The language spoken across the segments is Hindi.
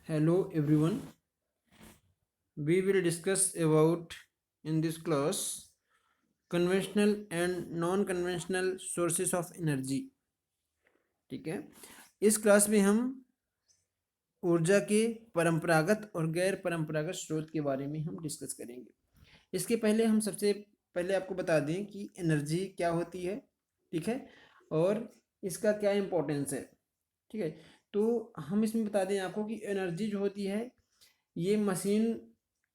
Hello everyone. We will discuss about in this class conventional and non-conventional sources of energy. ठीक है, इस क्लास में हम ऊर्जा के परंपरागत और गैर परंपरागत स्रोत के बारे में हम डिस्कस करेंगे। इसके पहले हम सबसे पहले आपको बता दें कि एनर्जी क्या होती है, ठीक है, और इसका क्या इम्पोर्टेंस है। ठीक है, तो हम इसमें बता दें आपको कि एनर्जी जो होती है ये मशीन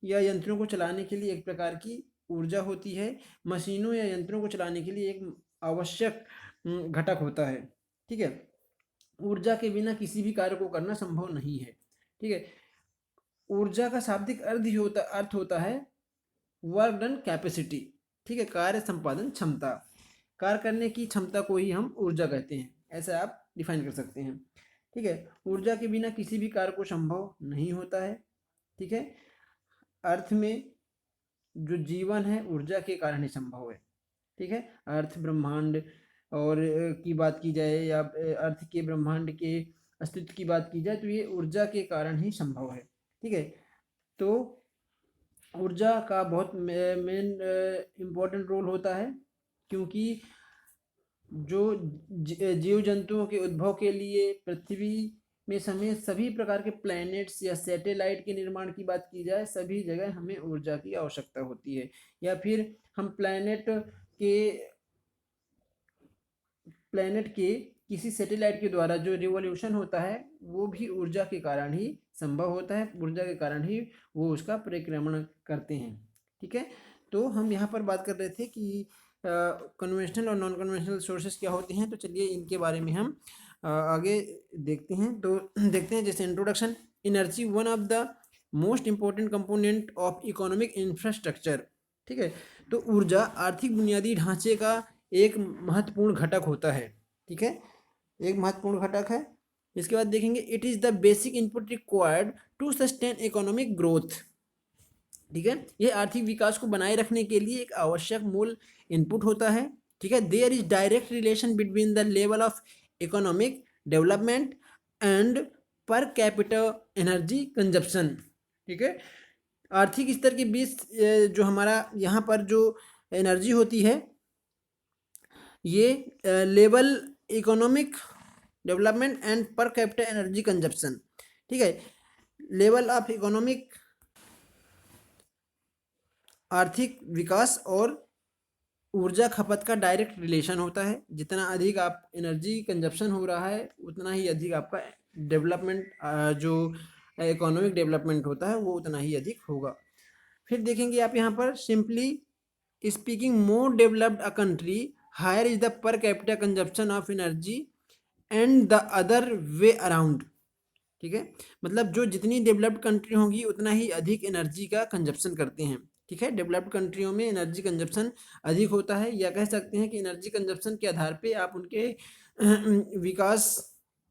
या यंत्रों को चलाने के लिए एक प्रकार की ऊर्जा होती है। मशीनों या यंत्रों को चलाने के लिए एक आवश्यक घटक होता है। ठीक है, ऊर्जा के बिना किसी भी कार्य को करना संभव नहीं है। ठीक है, ऊर्जा का शाब्दिक अर्थ होता है वर्क डन कैपेसिटी। ठीक है, कार्य संपादन क्षमता, कार्य करने की क्षमता को ही हम ऊर्जा कहते हैं, ऐसा आप डिफाइन कर सकते हैं। ठीक है, ऊर्जा के बिना किसी भी कार्य को संभव नहीं होता है। ठीक है, अर्थ में जो जीवन है ऊर्जा के कारण ही संभव है। ठीक है, अर्थ ब्रह्मांड और की बात की जाए या अर्थ के ब्रह्मांड के अस्तित्व की बात की जाए तो ये ऊर्जा के कारण ही संभव है। ठीक है, तो ऊर्जा का बहुत मेन इम्पोर्टेंट रोल होता है, क्योंकि जो जीव जंतुओं के उद्भव के लिए पृथ्वी में समेत सभी प्रकार के प्लैनेट्स या सैटेलाइट के निर्माण की बात की जाए, सभी जगह हमें ऊर्जा की आवश्यकता होती है। या फिर हम प्लैनेट के किसी सैटेलाइट के द्वारा जो रिवॉल्यूशन होता है वो भी ऊर्जा के कारण ही संभव होता है, ऊर्जा के कारण ही वो उसका परिक्रमण करते हैं। ठीक है, तो हम यहाँ पर बात कर रहे थे कि कन्वेंशनल और नॉन कन्वेंशनल सोर्सेज क्या होते हैं, तो चलिए इनके बारे में हम आगे देखते हैं। तो देखते हैं, जैसे introduction, energy one of the most important component of economic infrastructure. ठीक है, तो ऊर्जा आर्थिक बुनियादी ढांचे का एक महत्वपूर्ण घटक होता है। ठीक है, एक महत्वपूर्ण घटक है। इसके बाद देखेंगे, it is the basic input required to sustain economic growth. ठीक है, ये आर्थिक विकास को बनाए रखने के लिए एक आवश्यक मूल इनपुट होता है। ठीक है, there is direct relation between the level of economic development and per capita energy consumption. ठीक है, आर्थिक स्तर के बीच जो हमारा यहाँ पर जो एनर्जी होती है ये level economic development and per capita energy consumption. ठीक है, लेवल ऑफ इकोनॉमिक आर्थिक विकास और ऊर्जा खपत का डायरेक्ट रिलेशन होता है। जितना अधिक आप एनर्जी कंजप्शन हो रहा है उतना ही अधिक आपका डेवलपमेंट जो इकोनॉमिक डेवलपमेंट होता है वो उतना ही अधिक होगा। फिर देखेंगे आप यहाँ पर, simply speaking more developed a country higher is the per capita consumption of energy and the other way around. ठीक है, मतलब जो जितनी डेवलप्ड कंट्री होगी उतना ही अधिक एनर्जी का कंजप्शन करते हैं। ठीक है, डेवलप्ड कंट्रियों में एनर्जी कंजप्शन अधिक होता है, या कह सकते हैं कि एनर्जी कंजप्शन के आधार पे आप उनके विकास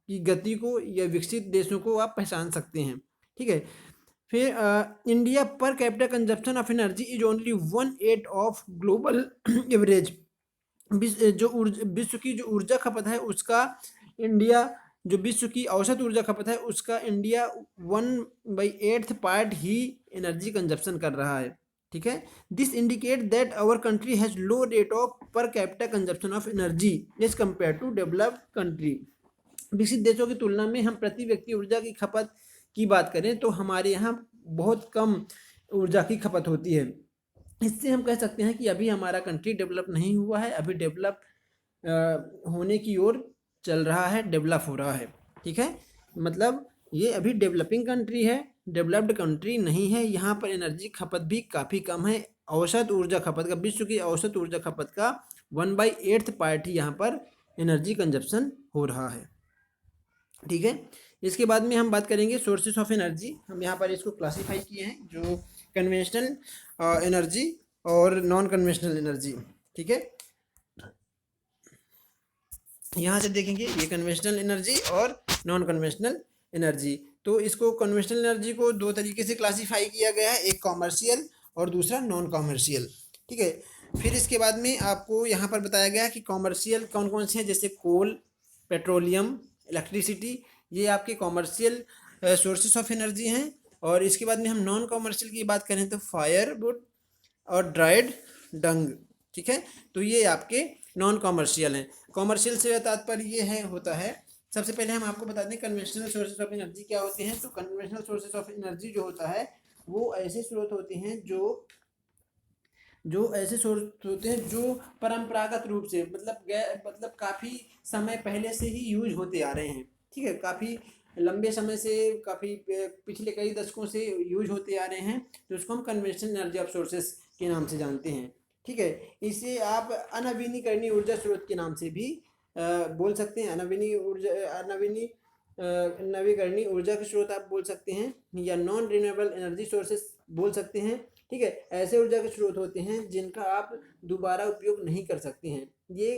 की गति को या विकसित देशों को आप पहचान सकते हैं। ठीक है, फिर इंडिया पर capita consumption of energy is only 1/8 of global average. विश्व की जो ऊर्जा खपत है उसका इंडिया, जो विश्व की औसत ऊर्जा खपत है उसका इंडिया 1/8 पार्ट ही एनर्जी कंजप्शन कर रहा है। ठीक है, this indicate that our country has low rate of per capita consumption of energy as compare to developed country. विकसित देशों की तुलना में हम प्रति व्यक्ति ऊर्जा की खपत की बात करें तो हमारे यहाँ बहुत कम ऊर्जा की खपत होती है। इससे हम कह सकते हैं कि अभी हमारा कंट्री डेवलप नहीं हुआ है, अभी डेवलप होने की ओर चल रहा है, डेवलप हो रहा है। ठीक है, मतलब ये अभी डेवलपिंग कंट्री है, डेवलप्ड कंट्री नहीं है। यहाँ पर एनर्जी खपत भी काफ़ी कम है। औसत ऊर्जा खपत का, विश्व की औसत ऊर्जा खपत का 1/8 पार्ट ही यहाँ पर एनर्जी कंजप्शन हो रहा है। ठीक है, इसके बाद में हम बात करेंगे सोर्सेस ऑफ एनर्जी। हम यहाँ पर इसको क्लासीफाई किए हैं, जो कन्वेंशनल एनर्जी और नॉन कन्वेंशनल एनर्जी। ठीक है, यहाँ से देखेंगे ये कन्वेंशनल एनर्जी और नॉन कन्वेंशनल एनर्जी। तो इसको कन्वेंशनल एनर्जी को दो तरीके से क्लासीफाई किया गया है, एक कॉमर्शियल और दूसरा नॉन कॉमर्शियल। ठीक है, फिर इसके बाद में आपको यहाँ पर बताया गया है कि कॉमर्शियल कौन कौन से हैं, जैसे कोल, पेट्रोलियम, इलेक्ट्रिसिटी, ये आपके कॉमर्शियल सोर्सेस ऑफ एनर्जी हैं। और इसके बाद में हम नॉन कॉमर्शियल की बात करें तो फायरवुड और ड्राइड डंग, ठीक है। तो ये आपके नॉन कॉमर्शियल हैं। कॉमर्शियल से तात्पर्य ये है होता है, सबसे पहले हम आपको बता दें कन्वेंशनल सोर्सेज ऑफ एनर्जी क्या होते हैं। तो कन्वेंशनल सोर्सेज ऑफ एनर्जी जो होता है वो ऐसे स्रोत होते हैं जो ऐसे सोर्स होते हैं जो परंपरागत रूप से मतलब काफ़ी समय पहले से ही यूज होते आ रहे हैं, ठीक है। काफ़ी लंबे समय से, काफ़ी पिछले कई दशकों से यूज होते आ रहे हैं, तो उसको हम कन्वेंशनल एनर्जी ऑफ सोर्सेस के नाम से जानते हैं, ठीक है। इसे आप अनवीनीकरणीय ऊर्जा स्रोत के नाम से भी बोल सकते हैं। नवीकरणीय ऊर्जा के स्रोत आप बोल सकते हैं, या नॉन रिन्यूएबल एनर्जी सोर्सेस बोल सकते हैं, ठीक है। ऐसे ऊर्जा के स्रोत होते हैं जिनका आप दोबारा उपयोग नहीं कर सकते हैं। ये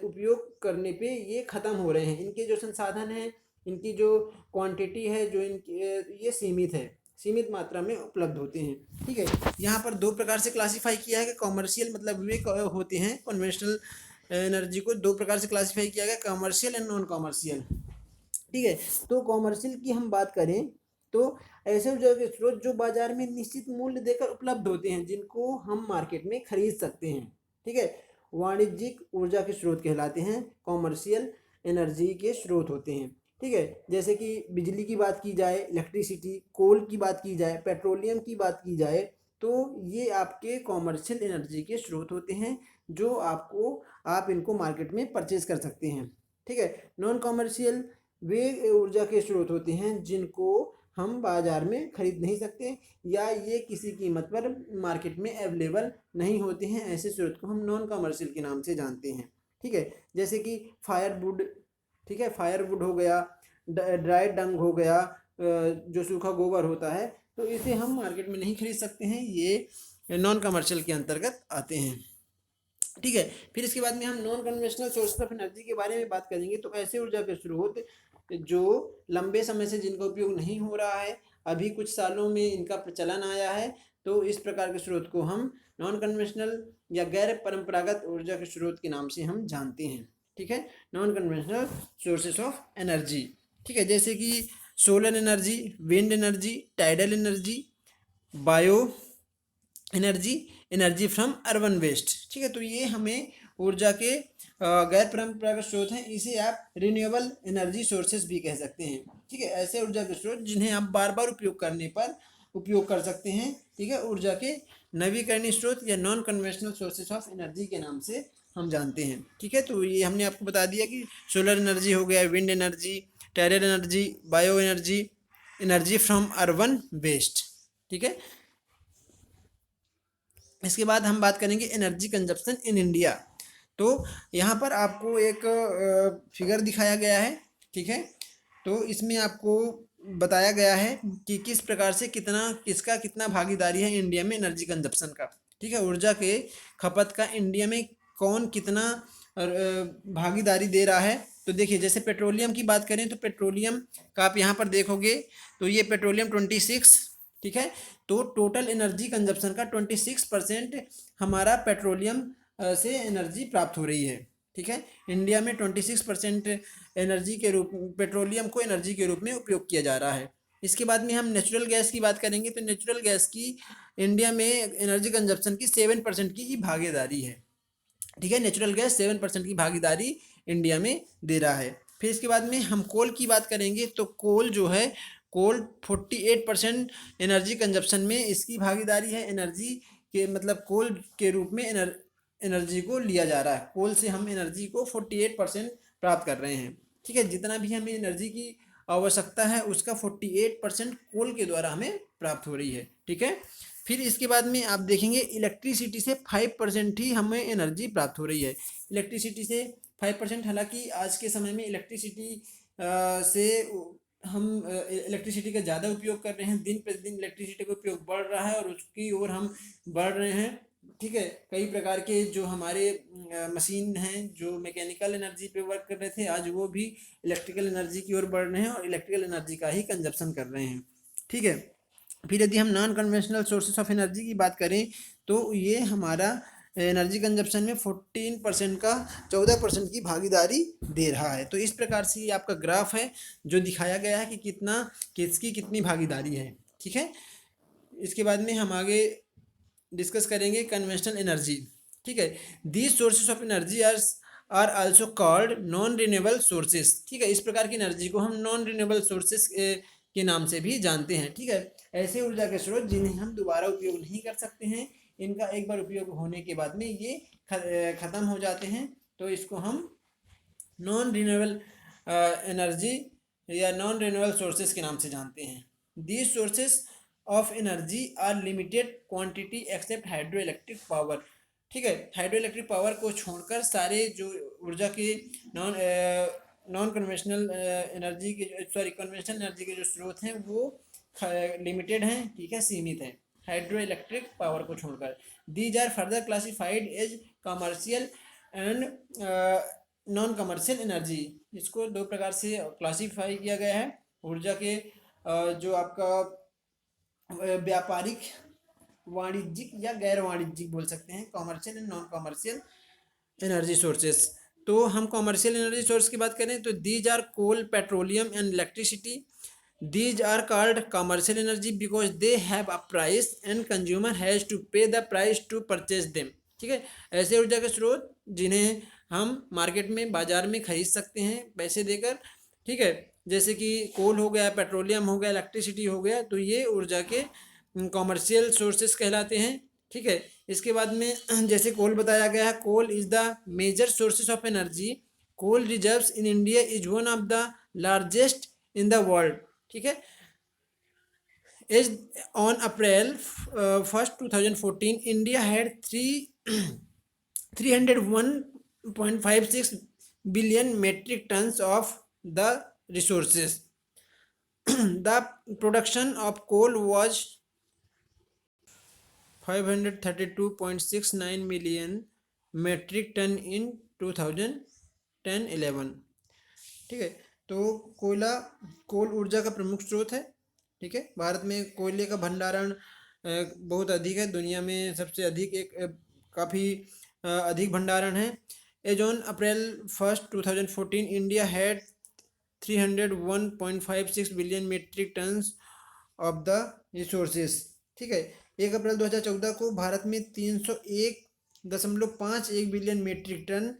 उपयोग करने पे ये ख़त्म हो रहे हैं। इनके जो संसाधन हैं, इनकी जो क्वांटिटी है, जो इनकी ये सीमित मात्रा में उपलब्ध होते हैं, ठीक है। यहाँ पर दो प्रकार से क्लासीफाई किया है कि कॉमर्शियल मतलब वे होते हैं, कन्वेंशनल एनर्जी को दो प्रकार से क्लासीफाई किया गया, कॉमर्शियल एंड नॉन कॉमर्शियल, ठीक है। तो कॉमर्शियल की हम बात करें तो ऐसे ऊर्जा के स्रोत जो बाजार में निश्चित मूल्य देकर उपलब्ध होते हैं, जिनको हम मार्केट में खरीद सकते हैं, ठीक है। वाणिज्यिक ऊर्जा के स्रोत कहलाते हैं, कॉमर्शियल एनर्जी के स्रोत होते हैं, ठीक है। जैसे कि बिजली की बात की जाए, इलेक्ट्रिसिटी, कोल की बात की जाए, पेट्रोलियम की बात की जाए, तो ये आपके कॉमर्शियल एनर्जी के स्रोत होते हैं जो आप इनको मार्केट में परचेज कर सकते हैं, ठीक है। नॉन कॉमर्शियल वे ऊर्जा के स्रोत होते हैं जिनको हम बाजार में खरीद नहीं सकते, या ये किसी कीमत पर मार्केट में अवेलेबल नहीं होते हैं। ऐसे स्रोत को हम नॉन कमर्शियल के नाम से जानते हैं, ठीक है। जैसे कि फायरवुड, ठीक है, फायरवुड हो गया, ड्राई डंग हो गया, जो सूखा गोबर होता है, तो इसे हम मार्केट में नहीं खरीद सकते हैं, ये नॉन कमर्शियल के अंतर्गत आते हैं, ठीक है। फिर इसके बाद में हम non conventional source of energy के बारे में बात करेंगे। तो ऐसे ऊर्जा के स्रोत जो लंबे समय से जिनका उपयोग नहीं हो रहा है, अभी कुछ सालों में इनका प्रचलन आया है, तो इस प्रकार के स्रोत को हम नॉन कन्वेंशनल या गैर परंपरागत ऊर्जा के स्रोत के नाम से हम जानते हैं, ठीक है। Non conventional sources of energy, ठीक है, जैसे कि solar energy, wind energy, tidal energy, bio energy, energy from urban waste, ठीक है। तो ये हमें ऊर्जा के गैर परंपरागत स्रोत हैं। इसे आप रिन्यूएबल एनर्जी सोर्सेज भी कह सकते हैं, ठीक है। ऐसे ऊर्जा के स्रोत जिन्हें आप बार बार उपयोग करने पर उपयोग कर सकते हैं, ठीक है। ऊर्जा के नवीकरणीय स्रोत या non conventional sources of energy के नाम से हम जानते हैं, ठीक है। तो ये हमने आपको बता दिया कि सोलर एनर्जी हो गया, wind energy, terror energy, bio energy, energy from urban waste, ठीक है। इसके बाद हम बात करेंगे एनर्जी कंजप्शन इन इंडिया। तो यहाँ पर आपको एक फिगर दिखाया गया है, ठीक है। तो इसमें आपको बताया गया है कि किस प्रकार से किसका कितना भागीदारी है इंडिया में एनर्जी कंजप्शन का, ठीक है। ऊर्जा के खपत का इंडिया में कौन कितना भागीदारी दे रहा है। तो देखिए, जैसे पेट्रोलियम की बात करें तो पेट्रोलियम का आप यहाँ पर देखोगे तो ये पेट्रोलियम 26, ठीक है। तो टोटल एनर्जी कंजप्शन का 26% हमारा पेट्रोलियम से एनर्जी प्राप्त हो रही है, ठीक है। इंडिया में 26% एनर्जी के रूप पेट्रोलियम को एनर्जी के रूप में उपयोग किया जा रहा है। इसके बाद में हम नेचुरल गैस की बात करेंगे तो नेचुरल गैस की इंडिया में एनर्जी कंजप्शन की 7% की ही भागीदारी है, ठीक है। नेचुरल गैस 7% की भागीदारी इंडिया में दे रहा है। फिर इसके बाद में हम कोल की बात करेंगे तो कोल जो है, कोल 48% एनर्जी कंजप्शन में इसकी भागीदारी है। एनर्जी के मतलब कोल के रूप में एनर्जी को लिया जा रहा है। कोल से हम एनर्जी को 48% प्राप्त कर रहे हैं, ठीक है। जितना भी हमें एनर्जी की आवश्यकता है उसका 48% कोल के द्वारा हमें प्राप्त हो रही है, ठीक है। फिर इसके बाद में आप देखेंगे इलेक्ट्रिसिटी से 5% ही हमें एनर्जी प्राप्त हो रही है। इलेक्ट्रिसिटी से 5%, हालांकि आज के समय में इलेक्ट्रिसिटी से हम इलेक्ट्रिसिटी का ज़्यादा उपयोग कर रहे हैं, दिन प्रतिदिन इलेक्ट्रिसिटी का उपयोग बढ़ रहा है और उसकी ओर हम बढ़ रहे हैं, ठीक है। कई प्रकार के जो हमारे मशीन हैं जो मैकेनिकल एनर्जी पे वर्क कर रहे थे, आज वो भी इलेक्ट्रिकल एनर्जी की ओर बढ़ रहे हैं और इलेक्ट्रिकल एनर्जी का ही कंजप्शन कर रहे हैं, ठीक है। फिर यदि हम non conventional sources of energy की बात करें तो ये हमारा एनर्जी कंजप्शन में 14% का 14% की भागीदारी दे रहा है। तो इस प्रकार से ये आपका ग्राफ है जो दिखाया गया है कि कितना किसकी कितनी भागीदारी है। ठीक है, इसके बाद में हम आगे डिस्कस करेंगे कन्वेंशनल एनर्जी। ठीक है, these sources of energy are also called non renewable sources. ठीक है, इस प्रकार की एनर्जी को हम नॉन रिन्यूएबल सोर्सेज के नाम से भी जानते हैं। ठीक है, ऐसे ऊर्जा के स्रोत जिन्हें हम दोबारा उपयोग नहीं कर सकते हैं, इनका एक बार उपयोग होने के बाद में ये ख़त्म हो जाते हैं, तो इसको हम नॉन रिन्यूएबल एनर्जी या नॉन रिन्यूएबल सोर्सेज के नाम से जानते हैं। These sources of energy are limited quantity except hydro electric power. ठीक है, हाइड्रो इलेक्ट्रिक पावर को छोड़कर सारे जो ऊर्जा के नॉन कन्वेंशनल एनर्जी के कन्वेंशनल एनर्जी के जो स्रोत हैं वो लिमिटेड हैं। ठीक है, सीमित हैं हाइड्रो इलेक्ट्रिक पावर को छोड़कर। These are further classified as commercial and non commercial energy. इसको दो प्रकार से क्लासीफाई किया गया है। ऊर्जा के जो आपका व्यापारिक, वाणिज्यिक या गैर वाणिज्यिक बोल सकते हैं, commercial and non commercial energy sources. तो हम कॉमर्शियल एनर्जी सोर्स की बात करें तो these are coal, petroleum and electricity. These are called commercial energy because they have a price and consumer has to pay the price to purchase them. ठीक है, ऐसे ऊर्जा के स्रोत जिन्हें हम मार्केट में, बाजार में खरीद सकते हैं पैसे देकर। ठीक है, जैसे कि कोल हो गया, पेट्रोलियम हो गया, इलेक्ट्रिसिटी हो गया, तो ये ऊर्जा के कॉमर्शियल सोर्सेस कहलाते हैं। ठीक है, इसके बाद में जैसे कोल बताया गया है, coal is the major sources of energy. Coal reserves in India is one of the largest in the world. ठीक है, is on April 1st 2014 India had 301.56 billion metric tons of the resources. The production of coal was 532.69 million metric ton in 2010-11। ठीक है, तो कोल ऊर्जा का प्रमुख स्रोत है। ठीक है, भारत में कोयले का भंडारण बहुत अधिक है, दुनिया में सबसे अधिक काफ़ी अधिक भंडारण है। As on April 1st 2014 India had 301.56 billion metric tons of the resources. ठीक है, 1 अप्रैल 2014 को भारत में 301.51 बिलियन मीट्रिक टन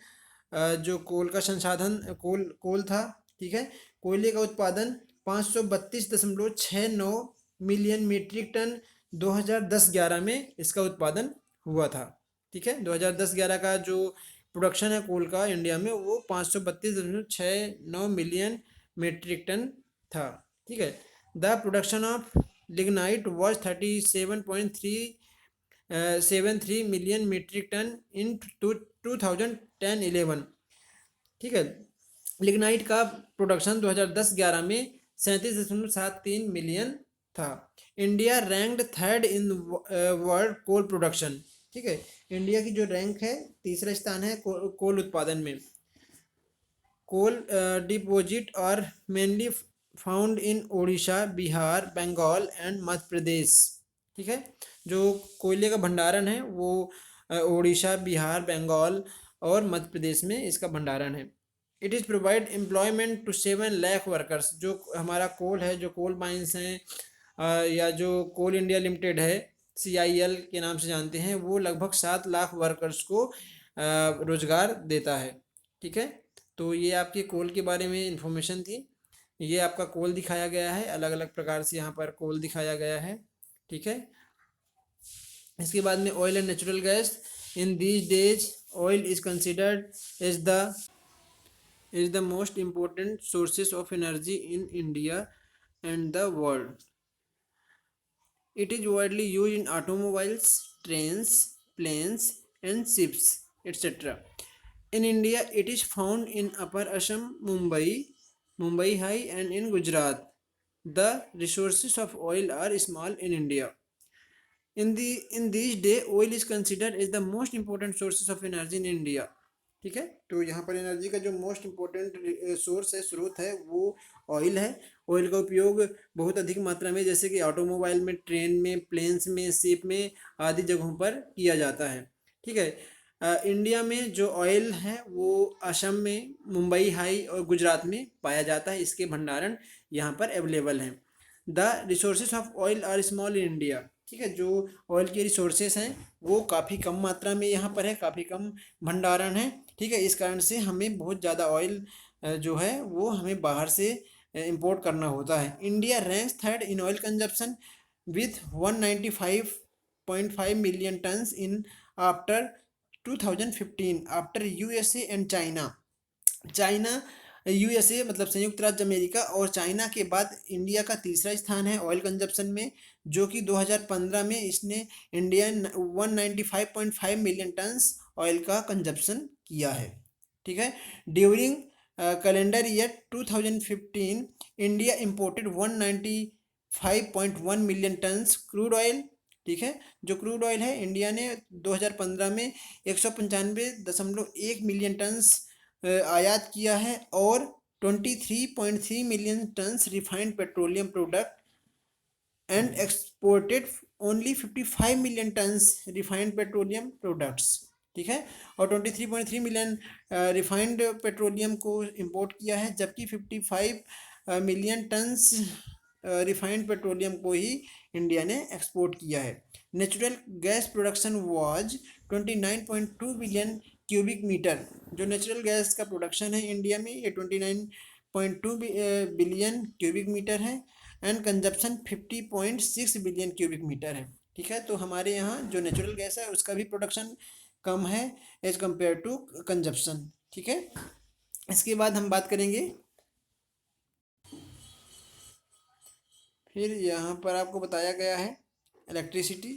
जो कोल का संसाधन कोल था। ठीक है, कोयले का उत्पादन 532.69 मिलियन मीट्रिक टन 2010-11 में इसका उत्पादन हुआ था। ठीक है, 2010-11 का जो प्रोडक्शन है कोल का इंडिया में वो 532.69 मिलियन मीट्रिक टन था। ठीक है, the production of lignite was 37.73 million metric ton in 2010-11। ठीक है, लिग्नाइट का प्रोडक्शन 2010-11 में 37.73 मिलियन था। India ranked third in world coal production. ठीक है, इंडिया की जो रैंक है, तीसरा स्थान है कोल उत्पादन में। कोल डिपोजिट और mainly found in Odisha, Bihar, Bengal and Madhya Pradesh. ठीक है, जो कोयले का भंडारण है वो ओडिशा, बिहार, बंगाल और मध्य प्रदेश में इसका भंडारण है। It is provide employment to 7 lakh workers. जो हमारा कोल है, जो कोल माइंस हैं या जो कोल इंडिया लिमिटेड है, CIL के नाम से जानते हैं, वो लगभग 7 लाख वर्कर्स को रोजगार देता है। ठीक है, तो ये आपके कोल के बारे में इंफॉर्मेशन थी। ये आपका कोल दिखाया गया है, अलग अलग प्रकार से यहाँ पर कोल दिखाया गया है। ठीक है, इसके बाद में oil and natural gas. In these days oil is considered as the most important sources of energy in India and the world. It is widely used in automobiles, trains, planes and ships, etc. In India, it is found in Upper Assam, Mumbai High and in Gujarat. The resources of oil are small in India. In these days, oil is considered as the most important sources of energy in India. ठीक है, तो यहाँ पर एनर्जी का जो मोस्ट इम्पोर्टेंट सोर्स है, स्रोत है, वो ऑयल है। ऑयल का उपयोग बहुत अधिक मात्रा में, जैसे कि ऑटोमोबाइल में, ट्रेन में, प्लेन्स में, शिप में आदि जगहों पर किया जाता है। ठीक है। इंडिया में जो ऑयल है वो असम में, मुंबई हाई और गुजरात में पाया जाता है। इसके भंडारण यहाँ पर अवेलेबल हैं। The resources of oil are small in India. ठीक है, जो ऑयल के रिसोर्सेज हैं वो काफ़ी कम मात्रा में यहाँ पर है, काफ़ी कम भंडारण है। ठीक है, इस कारण से हमें बहुत ज़्यादा ऑयल जो है वो हमें बाहर से इंपोर्ट करना होता है। India ranks third in oil consumption with 195.5 million tons in after 2015 after USA and China। China, USA मतलब संयुक्त राज्य अमेरिका और चाइना के बाद इंडिया का तीसरा स्थान है ऑयल कंजप्शन में, जो कि 2015 में इसने इंडिया 195.5 मिलियन टन्स ऑयल का कंजप्शन किया है। ठीक है, during calendar year 2015 India imported 195.1 million turns crude oil. ठीक है, जो क्रूड ऑयल है इंडिया ने 2015 में 195.1 मिलियन टन्स आयात किया है, और 23.3 million turns refined petroleum product and exported only 55 million turns refined petroleum products. ठीक है, और 23.3 मिलियन रिफाइंड पेट्रोलियम को इंपोर्ट किया है, जबकि 55 मिलियन टन्स रिफाइंड पेट्रोलियम को ही इंडिया ने एक्सपोर्ट किया है। Natural gas production was 29.2 billion cubic metre. जो नेचुरल गैस का प्रोडक्शन है इंडिया में ये 29.2 बिलियन क्यूबिक मीटर है, and consumption 50.6 billion cubic metre है। ठीक है, तो हमारे यहाँ जो नेचुरल गैस है उसका भी प्रोडक्शन कम है एज कम्पेयर टू कंजप्शन। ठीक है, इसके बाद हम बात करेंगे, फिर यहाँ पर आपको बताया गया है electricity.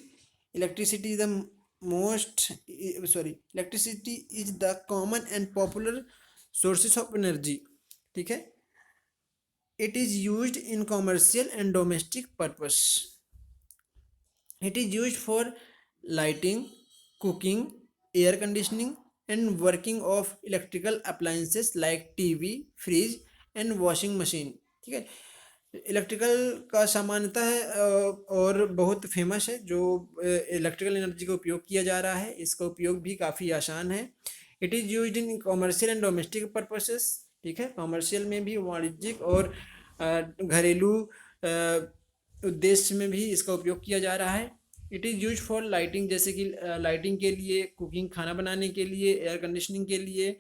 Electricity is the most sorry electricity is the common and popular sources of energy. ठीक है, it is used in commercial and domestic purpose। It is used for lighting, cooking, air conditioning and working of electrical appliances like TV, fridge and washing machine। ठीक है, इलेक्ट्रिकल का सामान्यता है और बहुत फेमस है, जो इलेक्ट्रिकल एनर्जी का उपयोग किया जा रहा है, इसका उपयोग भी काफ़ी आसान है। It is used in commercial and domestic purposes. ठीक है, कॉमर्शियल में भी, वाणिज्यिक और घरेलू उद्देश्य में भी इसका उपयोग किया जा रहा है। It is use for lighting, जैसे कि लाइटिंग के लिए, कुकिंग खाना बनाने के लिए, एयर कंडीशनिंग के लिए,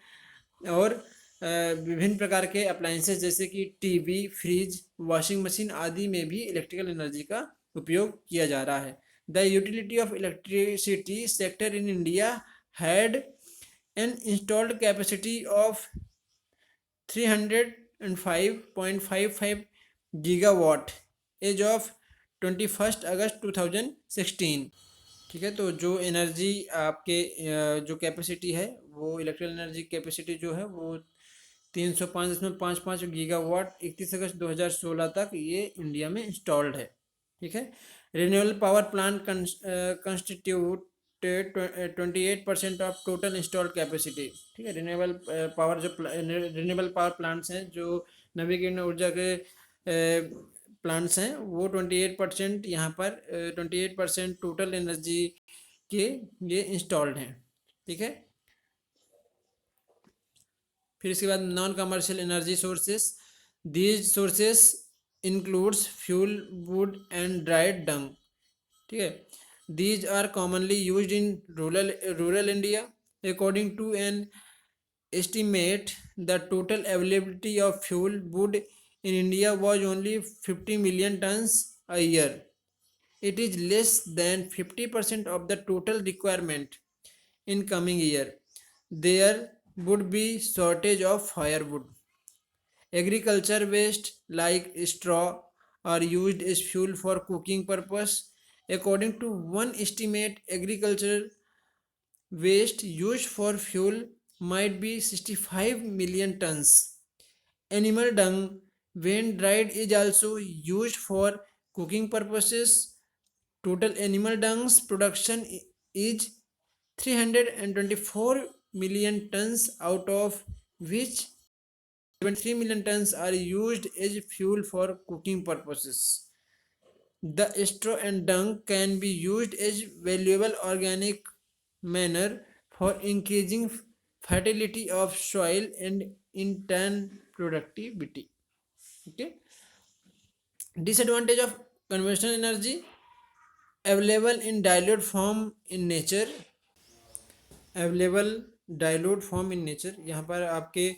और विभिन्न प्रकार के अप्लायंसेस जैसे कि टीवी, फ्रिज, वॉशिंग मशीन आदि में भी इलेक्ट्रिकल एनर्जी का उपयोग किया जा रहा है। The utility of electricity sector in India had an installed capacity of 305.55 gigawatt as of 21 August 2016। ठीक है, तो जो एनर्जी आपके जो कैपेसिटी है वो इलेक्ट्रिकल एनर्जी कैपेसिटी जो है वो 305.55 गीगावाट 31 अगस्त 2016 तक ये इंडिया में इंस्टॉल्ड है। ठीक है, renewable power plant constitute 28% of total installed capacity. ठीक है, रिन्यूएबल पावर प्लांट्स हैं, जो नवीकरणीय ऊर्जा के प्लांट्स हैं, वो 28% यहाँ पर 28% टोटल एनर्जी के ये इंस्टॉल्ड हैं। ठीक है, फिर इसके बाद non commercial energy sources. These sources includes fuel, wood and dried dung. ठीक है, these are commonly used in rural India। According to an estimate, the total availability of fuel wood in India was only 50 million tons a year। It is less than 50% of the total requirement in coming year। There would be shortage of firewood। Agriculture waste like straw are used as fuel for cooking purpose। According to one estimate, agriculture waste used for fuel might be 65 million tons। Animal dung, when dried, is also used for cooking purposes। Total animal dung's production is 324 million tons, out of which 73 million tons are used as fuel for cooking purposes। The straw and dung can be used as valuable organic manner for increasing fertility of soil and in turn productivity. Okay. Disadvantage of conventional energy: available in dilute form in nature, available dilute form in nature. यहाँ पर आपके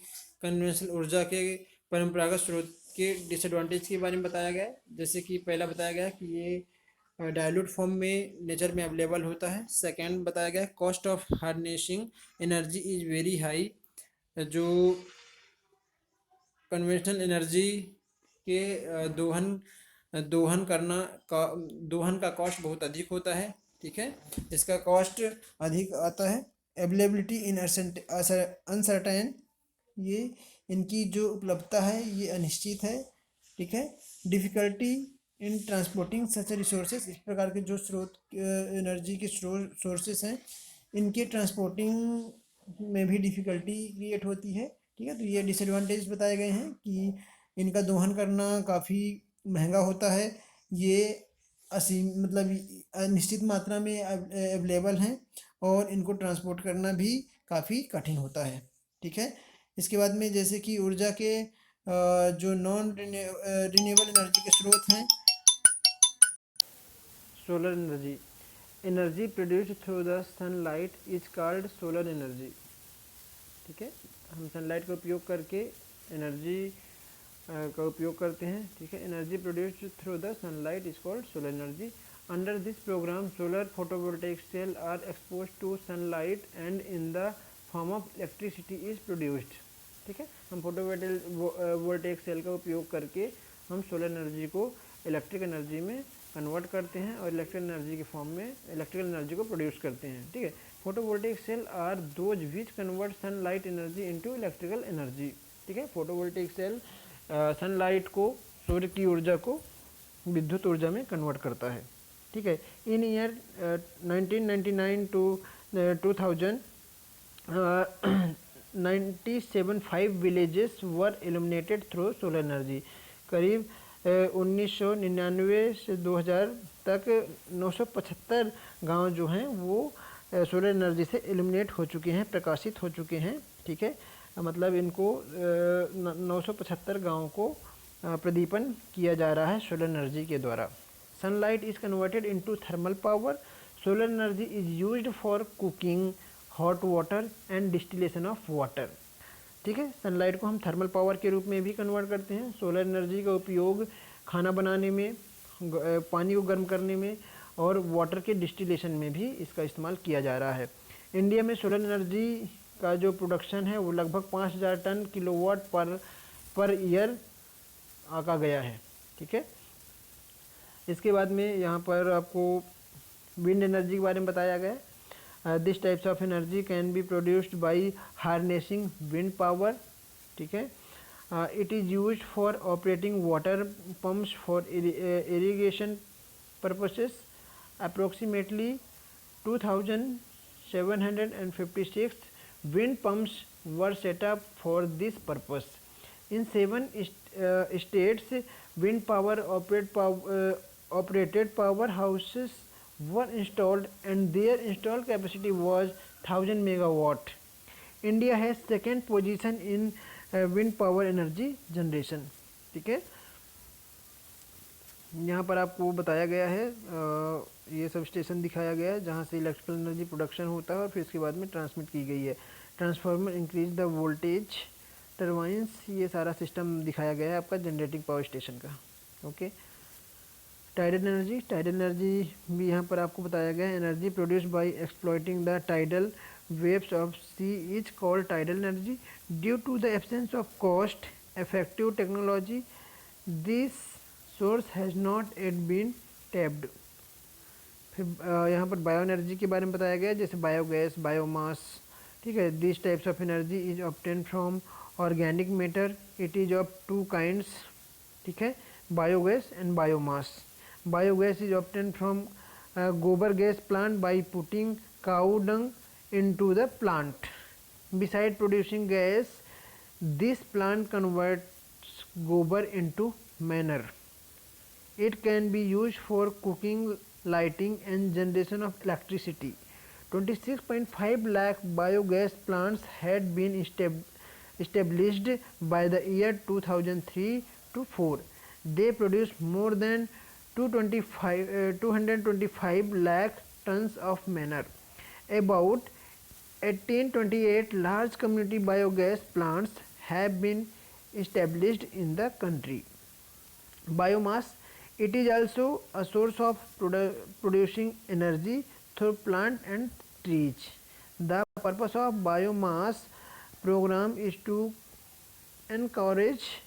कन्वेंशनल ऊर्जा के परंपरागत स्रोत के डिसएडवांटेज के बारे में बताया गया है। जैसे कि पहला बताया गया कि ये डाइल्यूट फॉर्म में नेचर में अवेलेबल होता है। सेकंड बताया गया cost of harnessing energy is very high, जो कन्वेंशनल एनर्जी के दोहन दोहन करना का दोहन का कॉस्ट बहुत अधिक होता है। ठीक है, इसका कॉस्ट अधिक आता है। अवेलेबिलिटी इन अनसर्टेन, ये इनकी जो उपलब्धता है ये अनिश्चित है। ठीक है। Difficulty in transporting such resources, इस प्रकार के जो स्रोत एनर्जी के सोर्सेस हैं इनके ट्रांसपोर्टिंग में भी डिफ़िकल्टी क्रिएट होती है। ठीक है, तो ये डिसएडवांटेज बताए गए हैं कि इनका दोहन करना काफ़ी महंगा होता है, ये असीम मतलब निश्चित मात्रा में अवेलेबल हैं और इनको ट्रांसपोर्ट करना भी काफ़ी कठिन होता है। ठीक है। इसके बाद में जैसे कि ऊर्जा के जो नॉन रिन्यूएबल एनर्जी के स्रोत हैं, solar energy, energy produced through the sunlight is called solar energy. ठीक है, हम सनलाइट का उपयोग करके एनर्जी का उपयोग करते हैं। ठीक है, energy produced through the sunlight is called solar energy. Under this programme solar photovoltaic cell are expose to sunlight and in the form of electricity is produced. ठीक है, हम फोटोवोल्टेक सेल का उपयोग करके हम सोलर एनर्जी को इलेक्ट्रिक एनर्जी में कन्वर्ट करते हैं और इलेक्ट्रिक एनर्जी के फॉर्म में इलेक्ट्रिकल एनर्जी को प्रोड्यूस करते हैं। ठीक है, photovoltaic cell are those which convert sunlight energy into electrical energy. ठीक है, फोटोवोल्टेक सेल सनलाइट को, सूर्य की ऊर्जा को विद्युत ऊर्जा में कन्वर्ट करता है। ठीक है, in year 1999 to 2000 97.5 villages were illuminated through solar energy. करीब 1999 से 2000 तक 975 गांव जो हैं वो सोलर एनर्जी से इल्यूमिनेट हो चुके हैं, प्रकाशित हो चुके हैं। ठीक है, मतलब इनको 975 गाँव को प्रदीपन किया जा रहा है सोलर एनर्जी के द्वारा। Sunlight is converted into thermal power. Solar energy is used for cooking, hot water and distillation of water. ठीक है, सनलाइट को हम थर्मल पावर के रूप में भी कन्वर्ट करते हैं। सोलर एनर्जी का उपयोग खाना बनाने में, पानी को गर्म करने में और वाटर के डिस्टिलेशन में भी इसका इस्तेमाल किया जा रहा है। इंडिया में सोलर एनर्जी का जो प्रोडक्शन है वो लगभग 5000 टन किलोवाट पर ईयर आका गया है। ठीक है, इसके बाद में यहाँ पर आपको विंड एनर्जी के बारे में बताया गया है। This types of energy can be produced by harnessing wind power. ठीक है, it is used for operating water pumps for irrigation purposes. Approximately 2756 wind pumps were set up for this purpose. In 7 states, wind power operated powerhouses were installed and their installed capacity was 1000 megawatt. India has second position in wind power energy generation. ठीक है, यहाँ पर आपको बताया गया है, ये सब स्टेशन दिखाया गया है जहाँ से इलेक्ट्रिकल एनर्जी प्रोडक्शन होता है और फिर इसके बाद में ट्रांसमिट की गई है। Transformer increase the voltage, turbines, ये सारा सिस्टम दिखाया गया है आपका जनरेटिंग पावर स्टेशन का। Okay, tidal energy, tidal energy भी यहाँ पर आपको बताया गया है। Energy produced by exploiting the tidal waves of sea is called tidal energy. Due to the absence of cost effective technology, this source has not yet been tapped. फिर यहाँ पर बायो एनर्जी के बारे में बताया गया है, जैसे बायोगैस, बायोमास। ठीक है, this types of energy is obtain from organic matter. It is of two kinds. ठीक है, biogas and biomass. Biogas is obtain from gobar gas plant by putting cow dung into the plant. Beside producing gas, this plant converts gobar into manure. It can be used for cooking, lighting and generation of electricity. 26.5 lakh biogas plants had been established by the year 2003 to 4. They produce more than 225 lakh tons of manure. About 1828 large community biogas plants have been established in the country. Biomass, it is also a source of producing energy through plant and trees. The purpose of biomass program is to encourage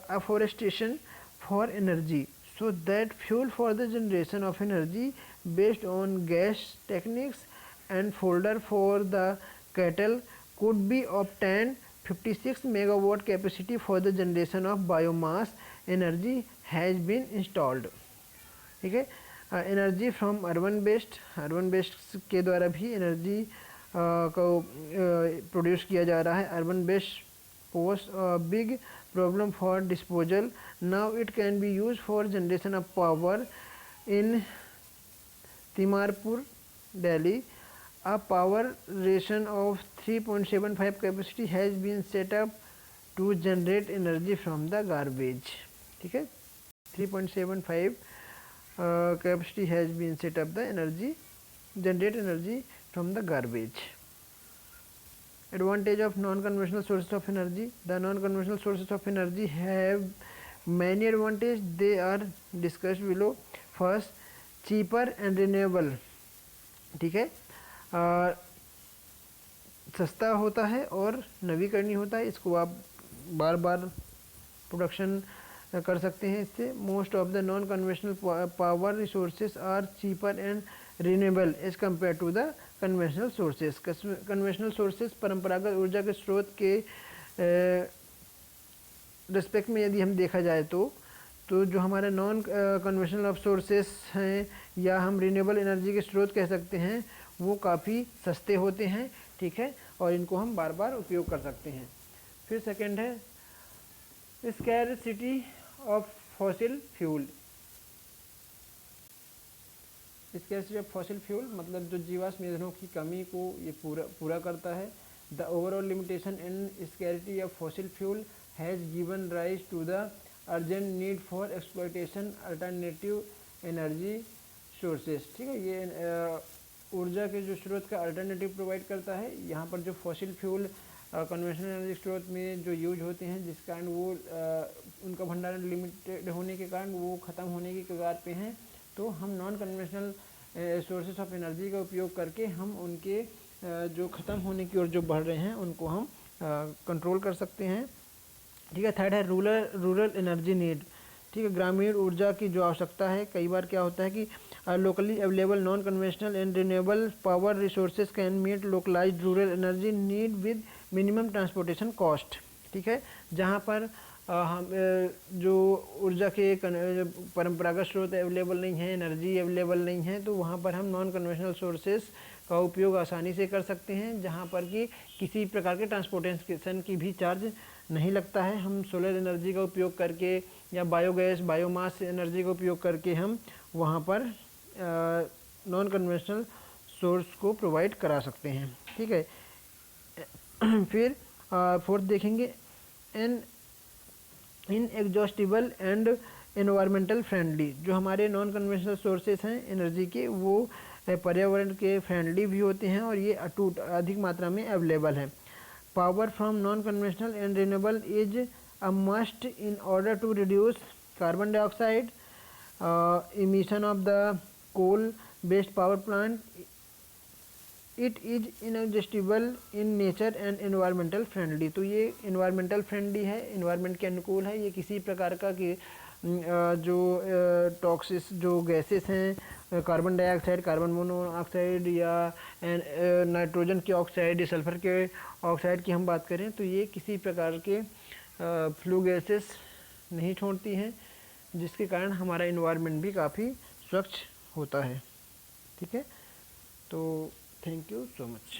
afforestation for energy, so that fuel for the generation of energy based on gas techniques and fodder for the cattle could be obtained. 56 megawatt capacity for the generation of biomass energy has been installed. ठीक है, एनर्जी फ्रॉम अर्बन बेस्ड के द्वारा भी एनर्जी को प्रोड्यूस किया जा रहा है. Urban based post big problem for disposal. Now it can be used for generation of power. In Timarpur, Delhi, a power station of 3.75 capacity has been set up to generate energy from the garbage. ठीक है, 3.75 capacity has been set up the generate energy from the garbage. Advantage of non-conventional sources of energy. The non-conventional sources of energy have many advantages. They are discussed below. First, cheaper and renewable. ठीक है, सस्ता होता है और नवीकरणीय होता है. इसको आप बार बार प्रोडक्शन कर सकते हैं इससे. Most of the non conventional power resources are cheaper and renewable as compare to the conventional sources. Conventional sources परंपरागत ऊर्जा के स्रोत के रिस्पेक्ट में यदि हम देखा जाए तो जो हमारे नॉन कन्वेंशनल ऑफ सोर्सेज हैं या हम रिन्यूएबल एनर्जी के स्रोत कह सकते हैं, वो काफ़ी सस्ते होते हैं. ठीक है, और इनको हम बार बार उपयोग कर सकते हैं. फिर सेकंड है scarcity of fossil fuel. Scarcity of fossil fuel मतलब जो जीवाश्म ईंधनों की कमी को ये पूरा करता है. The overall limitation in scarcity of fossil fuel has given rise to the urgent need for exploitation alternative energy sources. ठीक है, ये ऊर्जा के जो स्रोत का अल्टरनेटिव प्रोवाइड करता है. यहाँ पर जो फॉसिल फ्यूल कन्वेंशनल एनर्जी स्रोत में जो यूज होते हैं, जिस कारण वो उनका भंडारण लिमिटेड होने के कारण वो ख़त्म होने की कगार पे हैं, तो हम non conventional sources of energy का उपयोग करके हम उनके जो ख़त्म होने की ओर जो बढ़ रहे हैं उनको हम कंट्रोल कर सकते हैं. ठीक है. थर्ड है रूरल एनर्जी नीड. ठीक है, ग्रामीण ऊर्जा की जो आवश्यकता है. कई बार क्या होता है कि locally available non conventional and renewable power resources can meet localised rural energy need with minimum transportation cost. ठीक है, जहाँ पर हम जो ऊर्जा के परंपरागत स्रोत अवेलेबल नहीं है, एनर्जी अवेलेबल नहीं है, तो वहाँ पर हम नॉन कन्वेंशनल सोर्सेज का उपयोग आसानी से कर सकते हैं, जहाँ पर कि किसी प्रकार के ट्रांसपोर्टेशन की भी चार्ज नहीं लगता है. हम सोलर एनर्जी का उपयोग करके या बायोगैस बायोमास एनर्जी का उपयोग करके हम वहाँ पर नॉन कन्वेंशनल सोर्स को प्रोवाइड करा सकते हैं. ठीक है. फिर फोर्थ देखेंगे इन एग्जॉस्टिबल एंड एनवायरमेंटल फ्रेंडली. जो हमारे नॉन कन्वेंशनल सोर्सेज हैं एनर्जी के, वो पर्यावरण के फ्रेंडली भी होते हैं और ये अटूट अधिक मात्रा में अवेलेबल है. Power from non conventional and renewable is a must in order to reduce carbon dioxide emission of the coal based power plant. It is inexhaustible in nature and environmental friendly. तो ये environmental friendly है, environment के अनुकूल है. ये किसी प्रकार का कि जो टॉक्सिस जो गैसेस हैं, कार्बन डाइऑक्साइड, कार्बन मोनोऑक्साइड या नाइट्रोजन के ऑक्साइड या सल्फर के ऑक्साइड की हम बात करें, तो ये किसी प्रकार के फ्लू गैसेस नहीं छोड़ती हैं, जिसके कारण हमारा इन्वायरमेंट भी काफ़ी स्वच्छ होता है. ठीक है, तो थैंक यू सो मच.